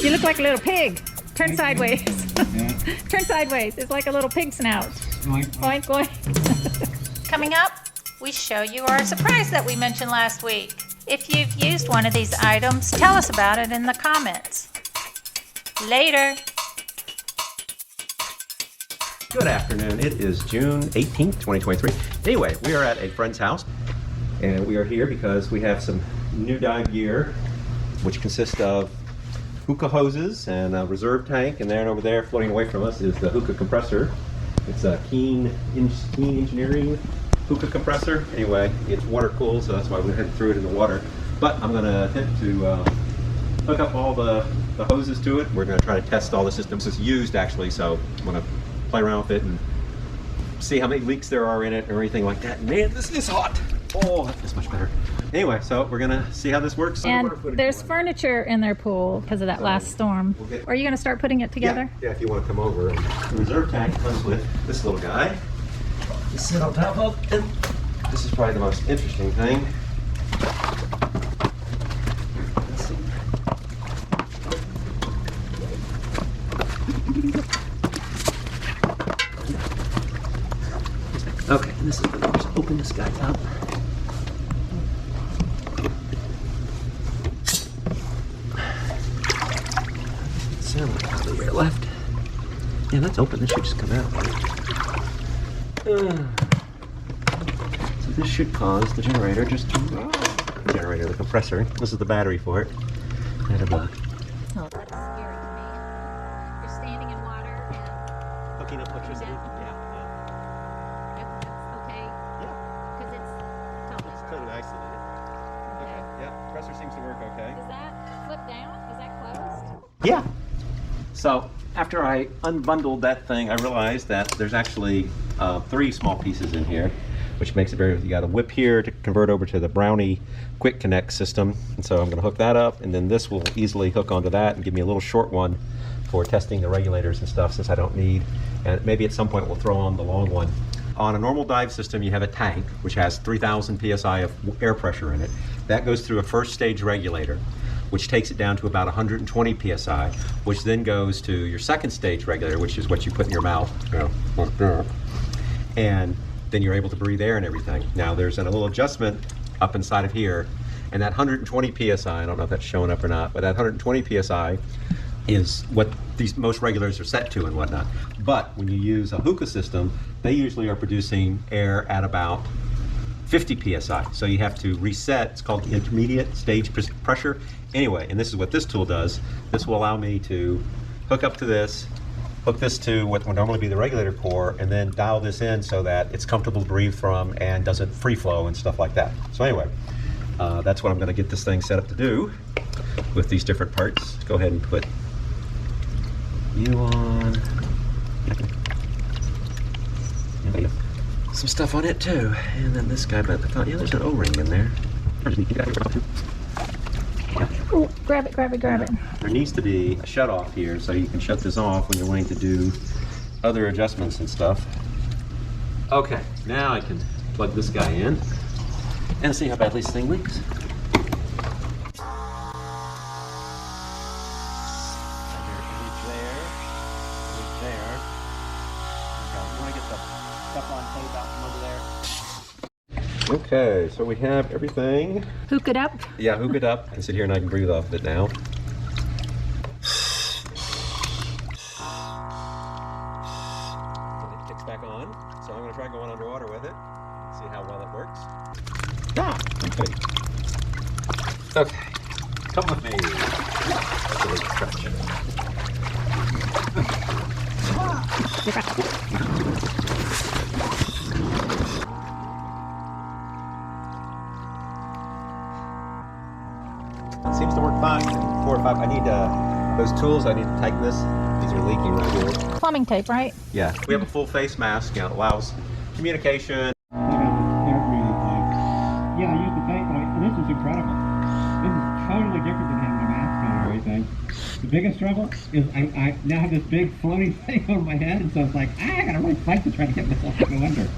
You look like a little pig. Turn sideways. Yeah. Turn sideways. It's like a little pig snout. Oink, oink. Oink, oink. Coming up, we show you our surprise that we mentioned last week. If you've used one of these items, tell us about it in the comments. Later. Good afternoon. It is June 18th, 2023. Anyway, we are at a friend's house, and we are here because we have some new dive gear, which consists of hookah hoses and a reserve tank, and then over there, floating away from us, is the hookah compressor. It's a Keen Engineering hookah compressor. Anyway, it's water cooled, so that's why we had to throw it in the water. But I'm going to attempt to hook up all the hoses to it. We're going to try to test all the systems. It's used actually, so I'm going to play around with it and see how many leaks there are in it or anything like that. Man, this is hot. Oh, that feels much better. Anyway, so we're going to see how this works. And there's furniture in their pool because of that last storm. Are you going to start putting it together? Yeah, if you want to come over. The reserve tank comes with this little guy. You sit on top of, and this is probably the most interesting thing. Let's see. Okay, and this is the just open this guy up. Sound like all the air left. Yeah, that's open. This should just come out. So this should cause the generator just to the generator, the compressor. This is the battery for it. And a bug. Oh, that's scary to me. You're standing in water and Hooking up electricity. Yeah. that's okay. Yeah. Because it's Totally isolated. Okay. Yeah. Compressor seems to work okay. Does that flip down? Is that closed? Yeah. So after I unbundled that thing, I realized that there's actually 3 small pieces in here, which makes it very, you got a whip here to convert over to the Brownie Quick Connect system. And so I'm going to hook that up, and then this will easily hook onto that and give me a little short one for testing the regulators and stuff, since I don't need, and maybe at some point we'll throw on the long one. On a normal dive system, you have a tank which has 3,000 psi of air pressure in it. That goes through a first stage regulator, which takes it down to about 120 psi, which then goes to your second stage regulator, which is what you put in your mouth, and then you're able to breathe air and everything. Now there's a little adjustment up inside of here, and that 120 psi, I don't know if that's showing up or not, but that 120 psi is what these most regulators are set to and whatnot. But when you use a hookah system, they usually are producing air at about 50 psi. So you have to reset. It's called intermediate stage pressure. Anyway, and this is what this tool does. This will allow me to hook up to this, hook this to what would normally be the regulator core, and then dial this in so that it's comfortable to breathe from and doesn't free flow and stuff like that. So anyway, that's what I'm going to get this thing set up to do with these different parts. Go ahead and put you on. Some stuff on it too, and then this guy, but I thought, yeah, there's an O-ring in there. Oh, grab it, grab it, grab it. There needs to be a shut off here, so you can shut this off when you're wanting to do other adjustments and stuff. Okay, now I can plug this guy in and see how badly this thing leaks. Okay, so we have everything. Hook it up. Yeah, hook it up. I can sit here and I can breathe off of it now. It kicks back on. So I'm going to try going underwater with it. See how well it works. Ah, okay. Okay, come with me. That's a little stretch. It seems to work fine. 4 or 5. I need those tools. I need to tighten this. These are leaking right here. Plumbing tape, right? Yeah. We have a full face mask. You know, it allows communication. Yeah, I use the tank point, and this is incredible. This is totally different than having a mask on or anything. The biggest trouble is I now have this big floating thing on my head, and so it's like, I gotta really fight to try to get myself to go under.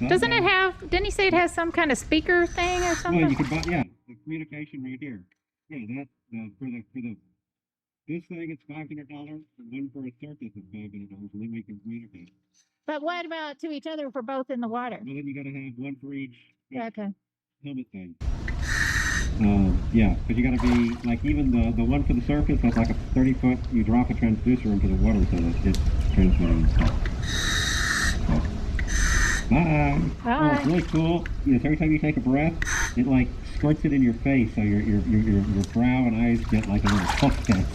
Doesn't it have, didn't he say it has some kind of speaker thing or something? Well, you can buy, yeah, the communication right here. Yeah, that. For the this thing it's $500, and one for a surface is $500, and then we can communicate. But what about to each other for both in the water? Well, then you got to have one for each Okay. helmet thing. Yeah, because you got to be like even the one for the surface has like a 30-foot. You drop a transducer into the water so that it's transmitting stuff. So, bye. Bye. Oh, it's really cool. You know, every time you take a breath, it like squirts it in your face, so your brow and eyes get like a little puff test.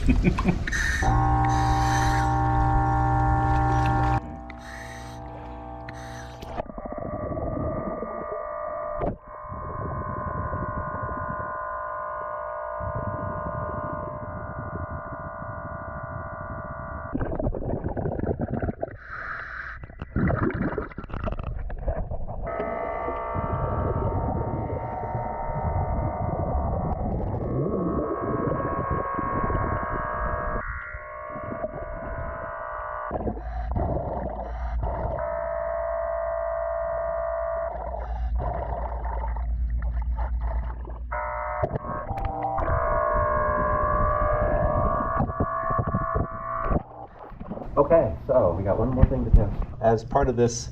Okay, so we got one more thing to do. As part of this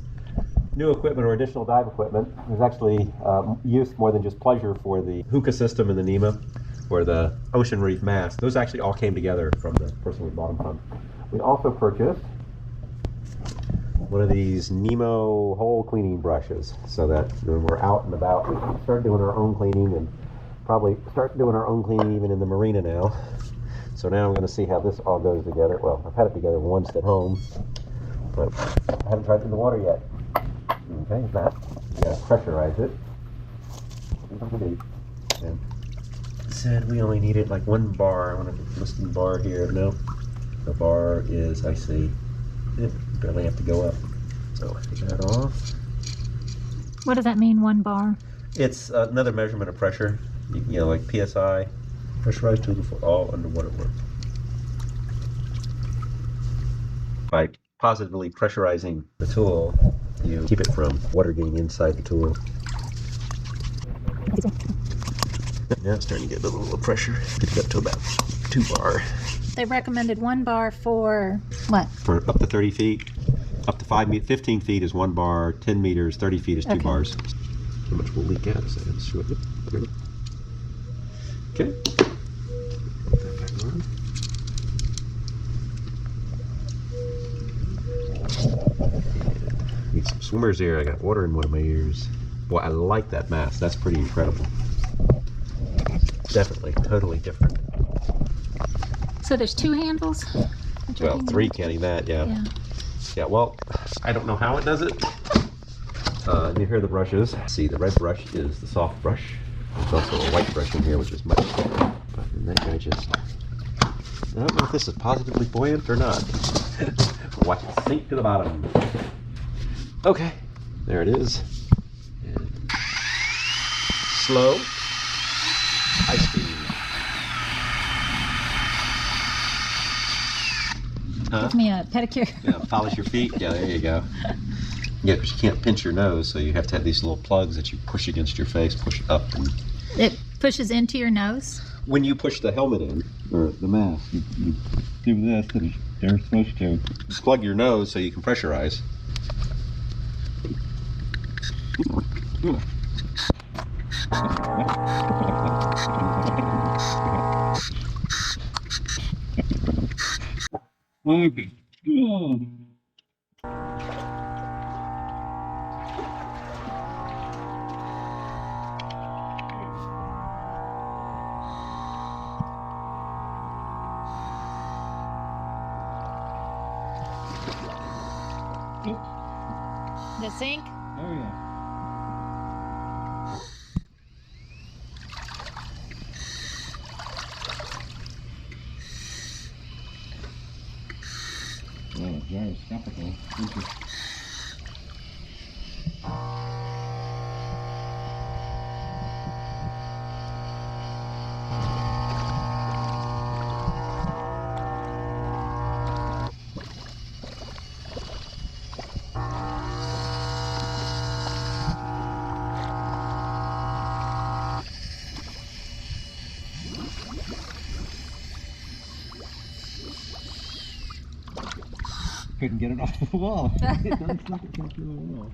new equipment or additional dive equipment, there's actually use more than just pleasure for the hookah system and the NEMA or the ocean reef mast. Those actually all came together from the person we bought them from. We also purchased one of these Nemo hole cleaning brushes so that when we're out and about, we can start doing our own cleaning and probably start doing our own cleaning even in the marina now. So now I'm going to see how this all goes together. Well, I've had it together once at home, but I haven't tried it in the water yet. Okay, that. You got to pressurize it. And it said we only needed like 1 bar. I want to list the bar here. No, the bar is, I see, barely have to go up. So take that off. What does that mean, 1 bar? It's another measurement of pressure. You know, like PSI. Pressurized tool for all underwater work. By positively pressurizing the tool, you keep it from water getting inside the tool. Now it's starting to get a little pressure. Get it up to about 2 bar. They recommended 1 bar for what? For up to 30 feet. Up to 15 feet is 1 bar. 10 meters, 30 feet is 2 bars. How much will leak out? Is that in short? Okay. Put that back on. Need some swimmer's ear. I got water in one of my ears. Boy, I like that mask. That's pretty incredible. Definitely, totally different. So there's 2 handles? Well, 3 counting that, yeah. Yeah, well, I don't know how it does it. You hear the brushes. See, the red brush is the soft brush. There's also a white brush in here, which is much thicker. But then that guy just... I don't know if this is positively buoyant or not. Watch it sink to the bottom. Okay, there it is. And slow, high speed. Give me a pedicure. Yeah, polish your feet. Yeah, there you go. Yeah, because you can't pinch your nose, so you have to have these little plugs that you push against your face, push up. And It pushes into your nose? when you push the helmet in, Or the mask, you do this, and they're supposed to. plug your nose so you can pressurize. Okay. Oh. The sink? Oh yeah. Oh, gyroscopical. couldn't get it off the wall. It doesn't suck itself to the wall.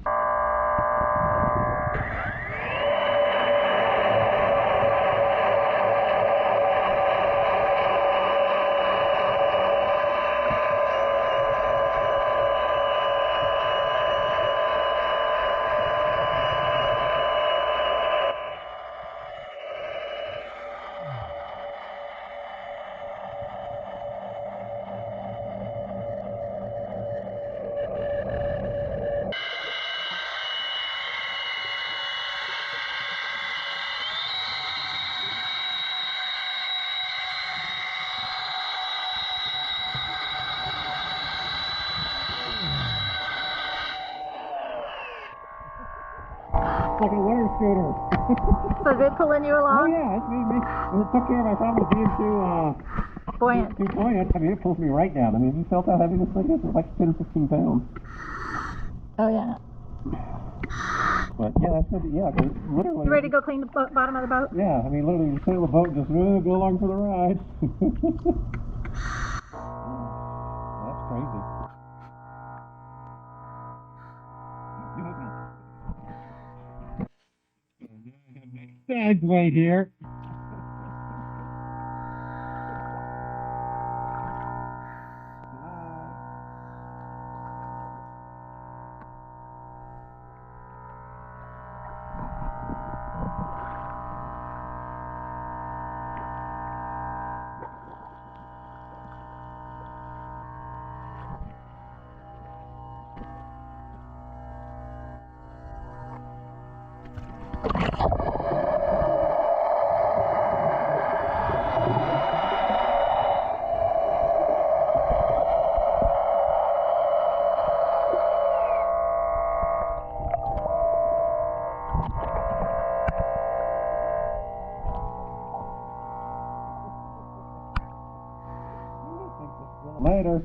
Like a water scooter. So is it pulling you Oh along? yeah, it made me. It took care of my problem being Buoyant. too buoyant. I mean, it pulls me right down. I mean, have you felt how heavy this thing is? It's like 10 or 15 pounds. Oh yeah. But yeah, that's gonna be, yeah, 'cause literally. You ready to go clean the bottom of the boat? Yeah, I mean, literally, you sit on the boat and just go along for the ride. That's crazy. Dad's right here. Later.